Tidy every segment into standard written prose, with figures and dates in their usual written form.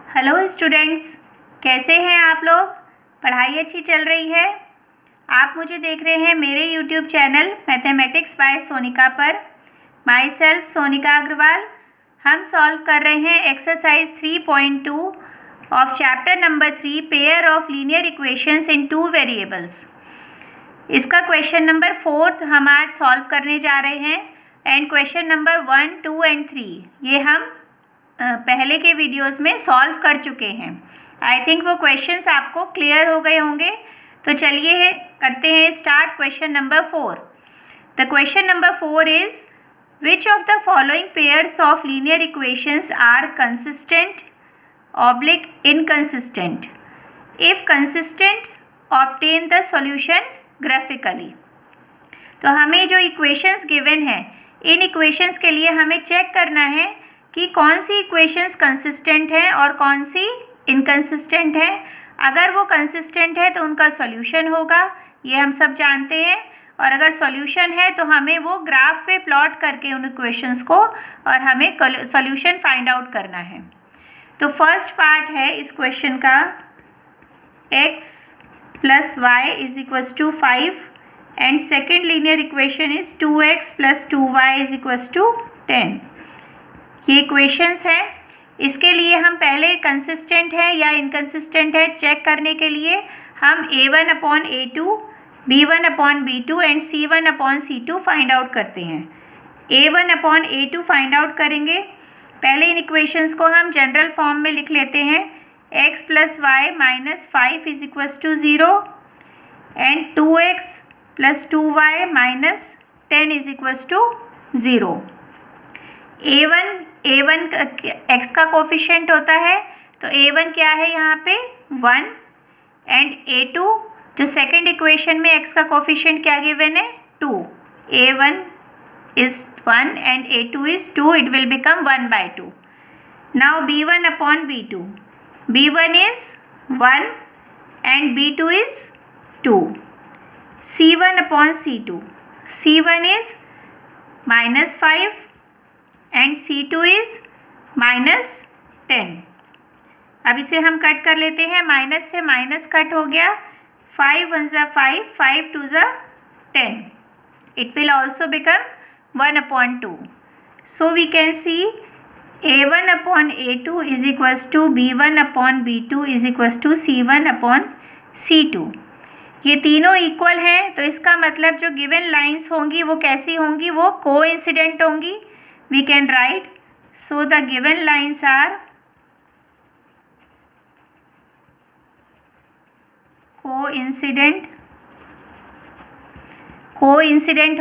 Hello students, कैसे हैं आप लोग। पढ़ाई अच्छी चल रही है। आप मुझे देख रहे हैं मेरे YouTube channel mathematics by Sonika पर। Myself Sonika Agarwal. हम सॉल्व कर रहे हैं exercise 3.2 of chapter number 3 pair of linear equations in 2 variables. इसका क्वेश्चन नंबर 4 हम आज सॉल्व करने जा रहे हैं एंड क्वेश्चन नंबर 1, 2 एंड 3 ये हम पहले के वीडियोस में सॉल्व कर चुके हैं। आई थिंक वो क्वेश्चंस आपको क्लियर हो गए होंगे। तो चलिए करते हैं start question number 4। The question number 4 is which of the following pairs of linear equations are consistent oblique inconsistent. If consistent obtain the solution graphically. तो हमें जो इक्वेशंस गिवन है इन इक्वेशंस के लिए हमें चेक करना है कि कौन सी इक्वेशंस कंसिस्टेंट है और कौन सी इनकंसिस्टेंट है। अगर वो कंसिस्टेंट है तो उनका सॉल्यूशन होगा, ये हम सब जानते हैं। और अगर सॉल्यूशन है तो हमें वो ग्राफ पे प्लॉट करके उन इक्वेशंस को और हमें सॉल्यूशन फाइंड आउट करना है। तो फर्स्ट पार्ट है इस क्वेश्चन का x + y = 5 and second linear equation is 2x + 2y = 10। ये इक्वेशंस हैं। इसके लिए हम पहले कंसिस्टेंट है या इनकंसिस्टेंट है चेक करने के लिए हम a1/a2, b1/b2 and c1/c2 find out करते हैं। a1/a2 फाइंड आउट करेंगे। पहले इन इक्वेशंस को हम जनरल फॉर्म में लिख लेते हैं। x + y - 5 = 0 and 2x + 2y - 10 = 0। a1 x का कोफिशिएंट होता है, तो a1 क्या है यहाँ पे 1 एंड a2 जो सेकंड इक्वेशन में x का कोफिशिएंट क्या गिवन है 2। a1 is 1 and a2 is 2, it will become 1/2. Now b1/b2, b1 is 1 and b2 is 2. c1/c2, c1 is -5 and c2 is -10। अब इसे हम कट कर लेते हैं। माइनस से माइनस कट हो गया। 5 1 = 5, 5 2 = 10। It will also become 1/2। So we can see a1/a2 = b1/b2 = c1/c2। ये तीनों इक्वल हैं, तो इसका मतलब जो गिवन लाइंस होंगी वो कैसी होंगी, वो कोइंसिडेंट होंगी। We can write, so the given lines are coincident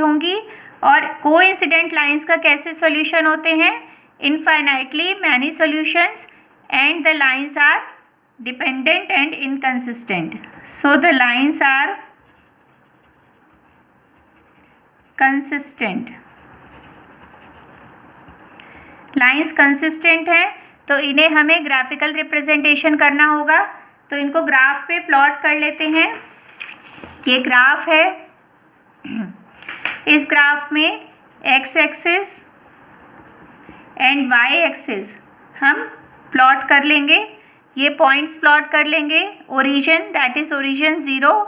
होंगी। और कोइंसिडेंट लाइंस का कैसे सॉल्यूशन होते हैं, infinitely many solutions and the lines are dependent and inconsistent. So the lines are consistent. Lines consistent हैं तो इन्हें हमें ग्राफिकल रिप्रेजेंटेशन करना होगा। तो इनको ग्राफ पे प्लॉट कर लेते हैं। ये ग्राफ है। इस ग्राफ में x axis and y axis हम प्लॉट कर लेंगे। ये पॉइंट्स प्लॉट कर लेंगे। Origin, that is origin 0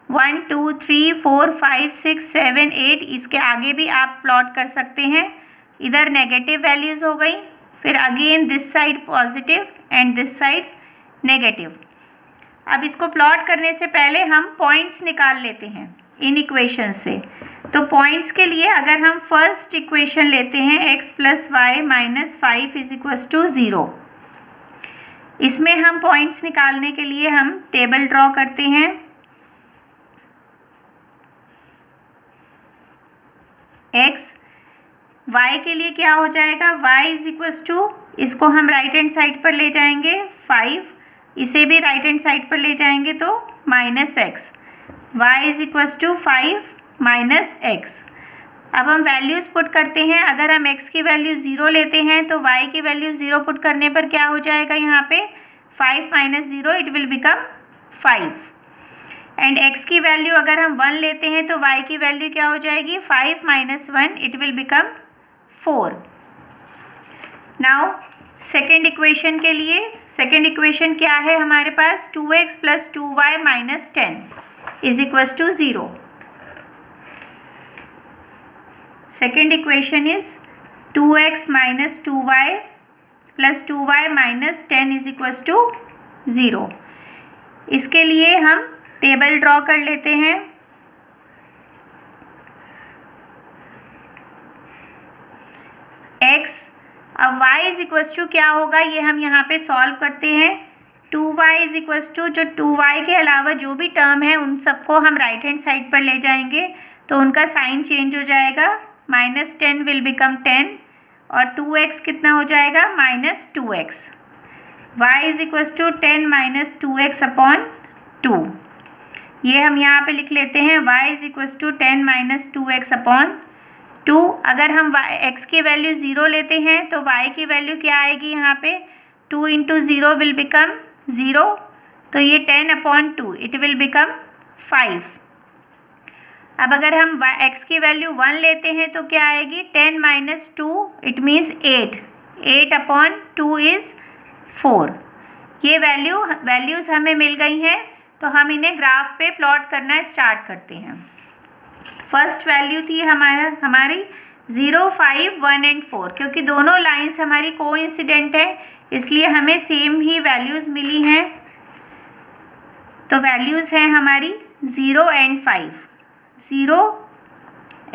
1 2 3 4 5 6 7 8। इसके आगे भी आप प्लॉट कर सकते हैं। इधर नेगेटिव वैल्यूज़ हो गई, फिर again this side positive and this side negative. अब इसको प्लॉट करने से पहले हम पॉइंट्स निकाल लेते हैं इन इक्वेशन से। तो पॉइंट्स के लिए अगर हम फर्स्ट इक्वेशन लेते हैं x + y - 5 = 0, इसमें हम पॉइंट्स निकालने के लिए हम टेबल ड्रॉ करते हैं। x y के लिए क्या हो जाएगा, y इसको हम राइट हैंड साइड पर ले जाएंगे 5, इसे भी राइट हैंड साइड पर ले जाएंगे तो -x। y = 5 - x। अब हम वैल्यूज़ पुट करते हैं। अगर हम x की वैल्यू 0 लेते हैं तो y की वैल्यू 0 पुट करने पर क्या हो जाएगा, यहाँ पे 5 - 0 it will become 5। And x की वैल्यू अगर हम 1 लेते हैं तो y की वैल्यू क्या हो जाएगी, 5 - 1 it will become 4। Now second equation के लिए सेकेंड इक्वेशन क्या है हमारे पास, 2x + 2y - 10 = 0. Second equation is 2x - 2y + 2y - 10 = 0. इसके लिए हम टेबल ड्रॉ कर लेते हैं. x, अब y क्या होगा ये हम यहाँ पे सॉल्व करते हैं. 2y जो 2y के अलावा जो भी टर्म है उन सबको हम राइट हैंड साइड पर ले जाएंगे तो उनका साइन चेंज हो जाएगा. -10 विल बिकम 10 और 2x कितना हो जाएगा, -2x. y = 10 - 2x/ 2. ये हम यहाँ पे लिख लेते हैं. y = 10 - 2x/ 2. अगर हम x की वैल्यू 0 लेते हैं तो y की वैल्यू क्या आएगी यहाँ पे, 2 × 0 विल बिकम 0. तो ये 10/2 इट विल बिकम 5. अब अगर हम x की वैल्यू 1 लेते हैं तो क्या आएगी, 10 - 2 इट मीन्स 8. 8/2 इज़ 4. ये वैल्यूज़ हमें मिल गई हैं तो हम इन्हें ग्राफ पे प्लॉट करना स्टार्ट करते हैं. फर्स्ट वैल्यू थी हमारी 0, 5, 1 एंड 4. क्योंकि दोनों लाइंस हमारी कोइंसिडेंट है इसलिए हमें सेम ही वैल्यूज़ मिली हैं. तो वैल्यूज़ हैं हमारी 0 एंड 5. 0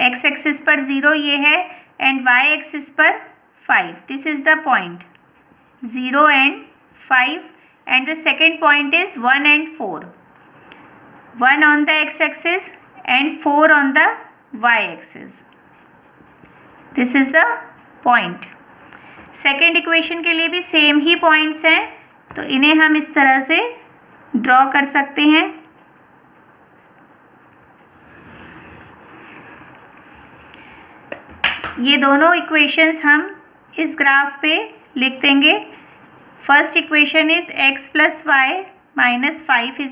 x एक्सिस पर 0 ये है एंड y एक्सिस पर 5. This is the point 0 and 5 and the second point is 1 and 4. 1 on the x axis and 4 on the y axis. This is the point. Second equation के लिए भी same ही points हैं तो इन्हें हम इस तरह से ड्रॉ कर सकते हैं. ये दोनों इक्वेशंस हम इस ग्राफ पे लिख देंगे. First equation is x + y - 5 =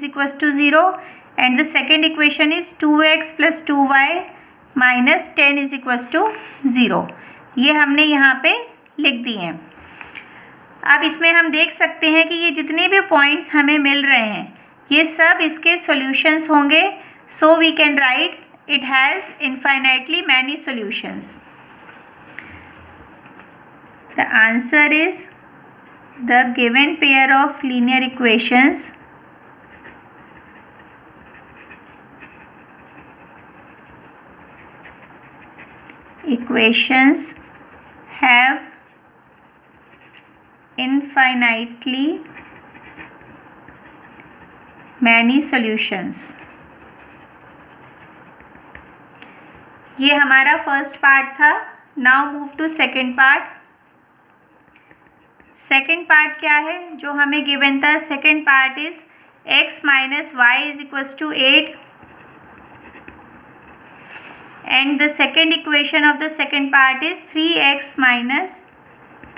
0 and the second equation is 2x + 2y - 10 = 0. ये हमने यहाँ पे लिख दिए हैं. अब इसमें हम देख सकते हैं कि ये जितने भी पॉइंट्स हमें मिल रहे हैं ये सब इसके सॉल्यूशंस होंगे. So we can write it has infinitely many solutions. The answer is the given pair of linear equations have infinitely many solutions. ये हमारा फर्स्ट पार्ट था. Now move to second part. Second part क्या है जो हमें given था. Second part is x - y = 8 and the second equation of the second part is 3x -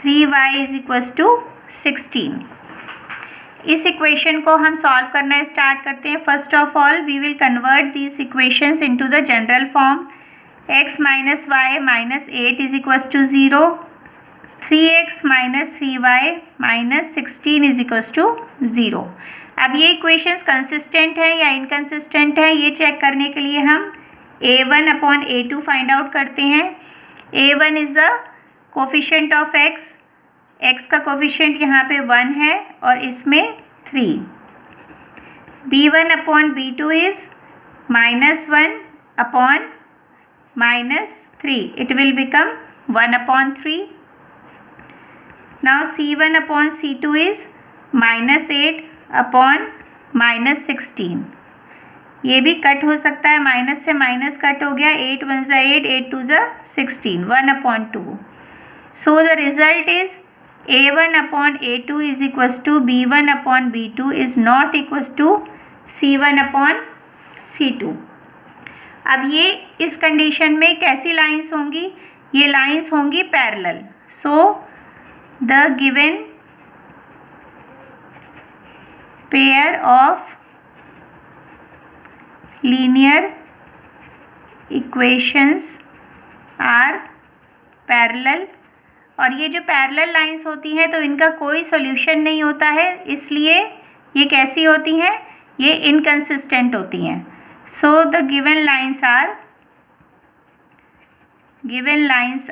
3y = 16. इस equation को हम सॉल्व करना स्टार्ट करते हैं. First of all we will convert these equations into the general form. x - y - 8 = 0. 3x - 3y - 16 = 0. अब ये equations consistent हैं या इनकंसिस्टेंट हैं ये चेक करने के लिए हम a1/a2 फाइंड आउट करते हैं. a1 is the coefficient of x का कोफिशिएंट यहाँ पे 1 है और इसमें 3. b1/b2 is -1/-3. It will become 1/3. Now c1/c2 is -8/-16. ये भी कट हो सकता है. माइनस से माइनस कट हो गया. 8 1 × 8 8 2 × 16 1/2. So the result is a1/a2 = b1/b2 is not equal to c1/c2. अब ये इस कंडीशन में कैसी लाइंस होंगी, ये लाइंस होंगी parallel. So the given pair of linear equations are parallel और ये जो पैरेलल लाइंस होती हैं तो इनका कोई सॉल्यूशन नहीं होता है, इसलिए ये कैसी होती हैं, ये इनकंसिस्टेंट होती हैं। So the given lines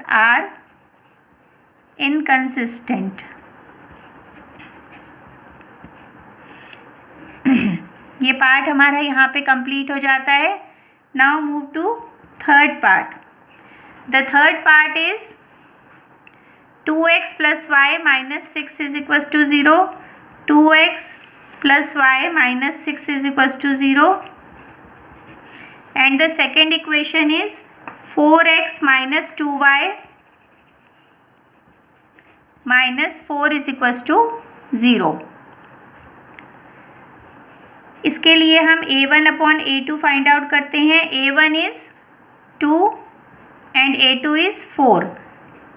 are inconsistent. ये पार्ट हमारा यहाँ पे कंप्लीट हो जाता है। Now move to third part. The third part is 2x plus y minus 6 is equals to 0, 2x plus y minus 6 is equals to 0, and the second equation is 4x minus 2y minus 4 is equals to 0. इसके लिए हम a1 upon a2 find out करते हैं। a1 is 2 and a2 is 4.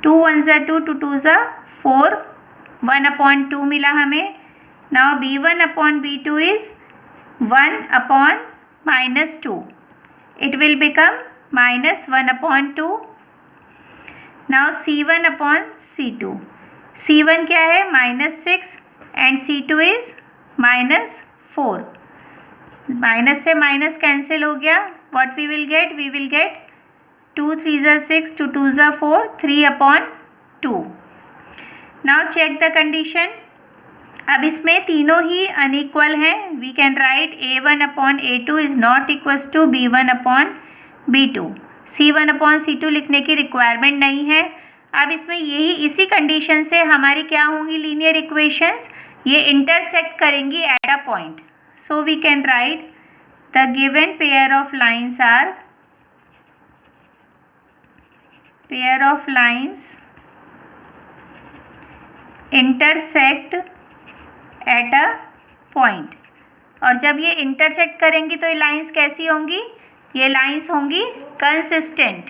2 1s are 2, 2 2s are 4, 1 upon 2 मिला हमें। Now b1 upon b2 is 1 upon minus 2. It will become minus 1 upon 2. Now c1 upon c2. c1 क्या है, -6 and c2 is -4. Minus से minus cancel हो गया। What we will get? We will get 2 3s are 6, 2 2s are 4, 3 upon 2. Now check the condition. अब इसमें तीनों ही unequal हैं। We can write a1 upon a2 is not equals to b1 upon b2. c1 upon c2 लिखने की requirement नहीं है। अब इसमें इसी कंडीशन से हमारी क्या होंगी लीनियर इक्वेशंस, ये इंटरसेक्ट करेंगी at a point. So we can write the given pair of lines intersect at a point। और जब ये इंटरसेक्ट करेंगी तो ये लाइंस कैसी होंगी, ये लाइंस होंगी consistent.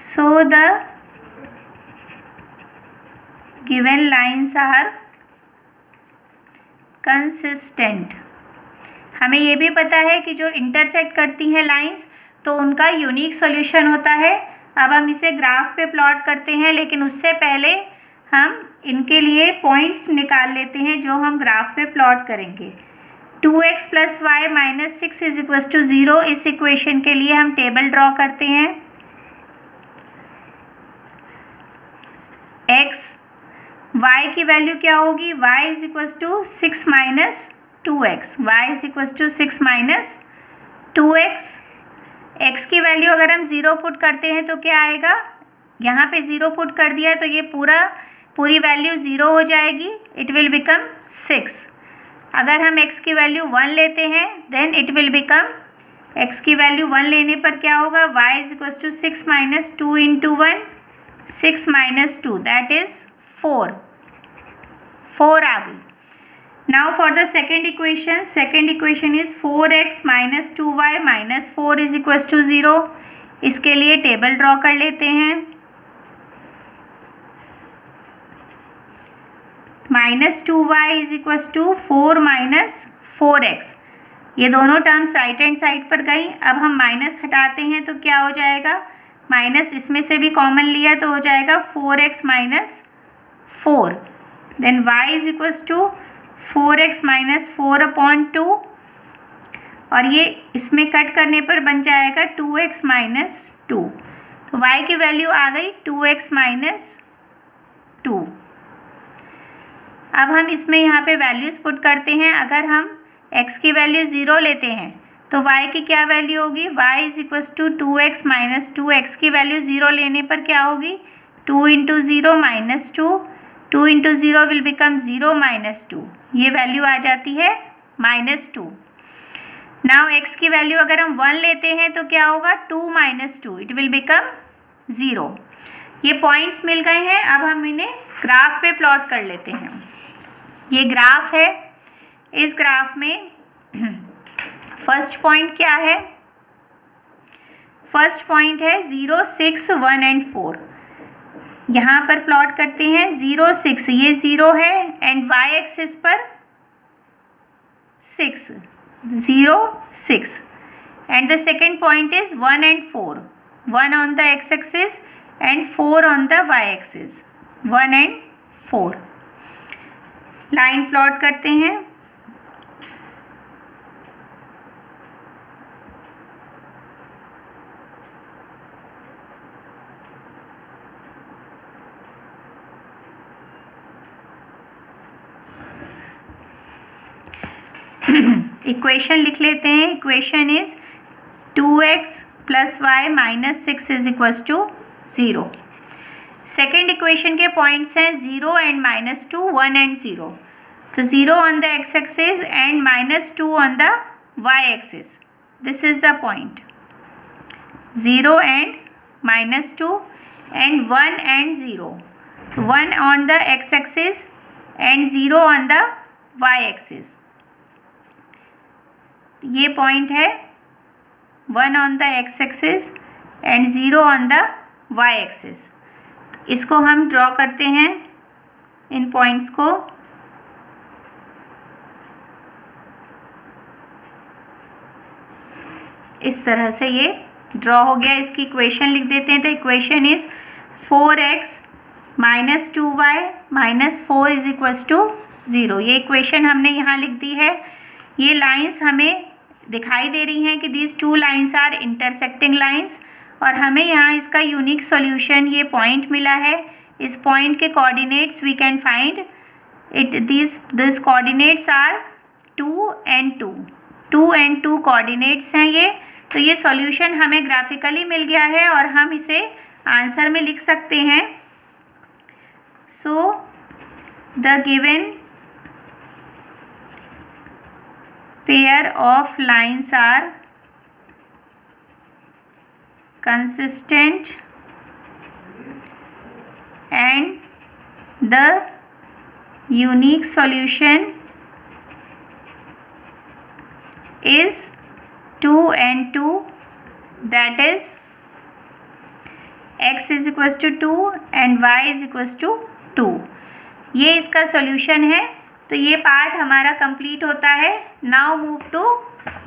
So the given lines are consistent। हमें ये भी पता है कि जो इंटरसेक्ट करती हैं लाइंस तो उनका यूनिक सॉल्यूशन होता है। अब हम इसे ग्राफ पे प्लॉट करते हैं, लेकिन उससे पहले हम इनके लिए पॉइंट्स निकाल लेते हैं जो हम ग्राफ पे प्लॉट करेंगे। 2x plus y minus 6 is equals to 0, इस इक्वेशन के लिए हम टेबल ड्रॉ करते हैं। x y की वैल्यू क्या होगी, y is equals to 6 minus 2x, y is equals to 6 minus 2x। x की वैल्यू अगर हम 0 पुट करते हैं तो क्या आएगा, यहाँ पे 0 पुट कर दिया तो ये पूरी वैल्यू 0 हो जाएगी, इट विल बिकम 6। अगर हम x की वैल्यू 1 लेते हैं then it will become, x की वैल्यू 1 लेने पर क्या होगा, y is equals to 6 minus 2 into 1, 6 minus 2 that is 4 आ गई। Now for the second equation is 4x minus 2y minus 4 is equals to 0। इसके लिए टेबल ड्रॉ कर लेते हैं। Minus 2y is equals to 4 minus 4x, ये दोनों terms right hand side पर गई। अब हम माइनस हटाते हैं तो क्या हो जाएगा, माइनस इसमें से भी कॉमन लिया तो हो जाएगा 4x minus 4, then y is equals to 4x minus 4 upon 2, और ये इसमें कट करने पर बन जाएगा 2x माइनस 2। तो y की वैल्यू आ गई 2x माइनस 2। अब हम इसमें यहाँ पे वैल्यूज़ पुट करते हैं। अगर हम x की वैल्यू 0 लेते हैं तो y की क्या वैल्यू होगी, y is equals to 2x minus 2। x की वैल्यू 0 लेने पर क्या होगी, 2 into 0 minus 2, 2 into 0 will become 0 minus 2, ये वैल्यू आ जाती है -2। नाउ x की वैल्यू अगर हम 1 लेते हैं तो क्या होगा, 2 माइनस 2, इट विल बिकम 0। ये पॉइंट्स मिल गए हैं। अब हम इन्हें ग्राफ पे प्लॉट कर लेते हैं। ये ग्राफ है, इस ग्राफ में फर्स्ट पॉइंट क्या है, फर्स्ट पॉइंट है 0 6 1 एंड 4। यहाँ पर प्लॉट करते हैं 0 6, ये 0 है एंड y एक्सिस पर 6, 0 6, and the second point is 1 and 4, 1 on the x-axis and 4 on the y-axis, 1 and 4. Line plot करते हैं. इक्वेशन लिख लेते हैं. Equation is 2x + y - 6 = 0. Second equation के पॉइंट्स हैं 0 एंड -2, 1 एंड 0. तो 0 on the X axis and -2 on the Y axis. This is the point. 0 and -2 and 1 and 0. 1 on the X axis and 0 on the Y axis. ये point है 1 on the X axis and 0 on the Y axis. इसको हम draw करते हैं, इन points को. इस तरह से ये ड्रॉ हो गया. इसकी इक्वेशन लिख देते हैं. तो इक्वेशन इज 4x - 2y - 4 = 0. ये इक्वेशन हमने यहाँ लिख दी है. ये लाइंस हमें दिखाई दे रही हैं कि these two lines are intersecting lines, और हमें यहाँ इसका यूनिक सॉल्यूशन ये पॉइंट मिला है. इस पॉइंट के coordinates we can find it. This coordinates are 2 and 2. 2 and 2 coordinates हैं ये. तो ये सॉल्यूशन हमें ग्राफिकली मिल गया है और हम इसे आंसर में लिख सकते हैं. So the given pair of lines are consistent and the unique solution is 2 and 2, that is x = 2 and y = 2. ये इसका सॉल्यूशन है. तो ये पार्ट हमारा कंप्लीट होता है. Now move to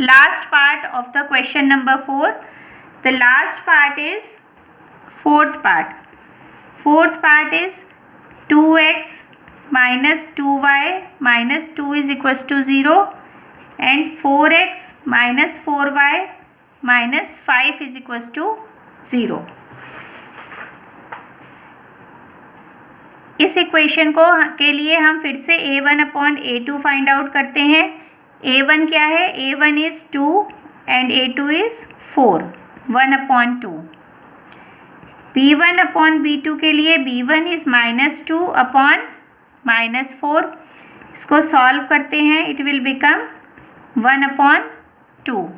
last part of the question number 4. The last part is fourth part. Fourth part is 2x - 2y - 2 = 0 and 4x - 4y - 5 = 0. इस equation के लिए हम फिर से a1/a2 फाइंड आउट करते हैं. a1 क्या है? a1 is 2 and a2 is 4, 1/2. b1/b2 के लिए b1 इज -2/-4. इसको सॉल्व करते हैं. It will become 1/2.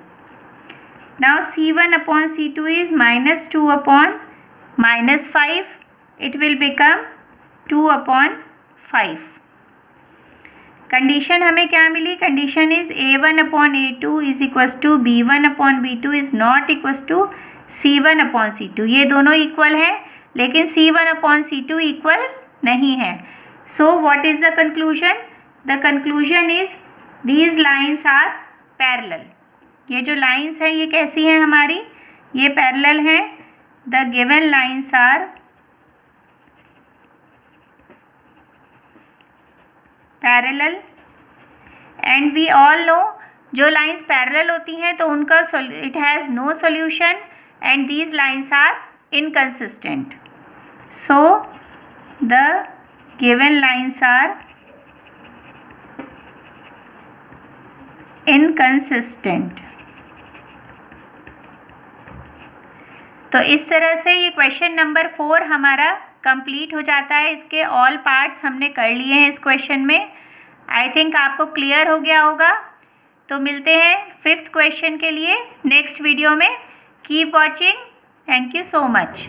Now c1/c2 is -2/-5. It will become 2/5. Condition हमें क्या मिली? Condition is a1/a2 = b1/b2 is not equal to c1/c2. ये दोनों इक्वल हैं लेकिन c1/c2 इक्वल नहीं है. So what is the conclusion? The conclusion is these lines are parallel. ये जो लाइन्स हैं ये कैसी हैं हमारी? ये पैरेलल हैं. The given lines are parallel and we all know जो लाइंस पैरेलल होती हैं तो उनका it has no solution and these lines are inconsistent. So the given lines are inconsistent. तो इस तरह से ये क्वेश्चन नंबर 4 हमारा कंप्लीट हो जाता है. इसके ऑल पार्ट्स हमने कर लिए हैं इस क्वेश्चन में. आई थिंक आपको क्लियर हो गया होगा. तो मिलते हैं 5th क्वेश्चन के लिए नेक्स्ट वीडियो में. Keep watching. Thank you so much.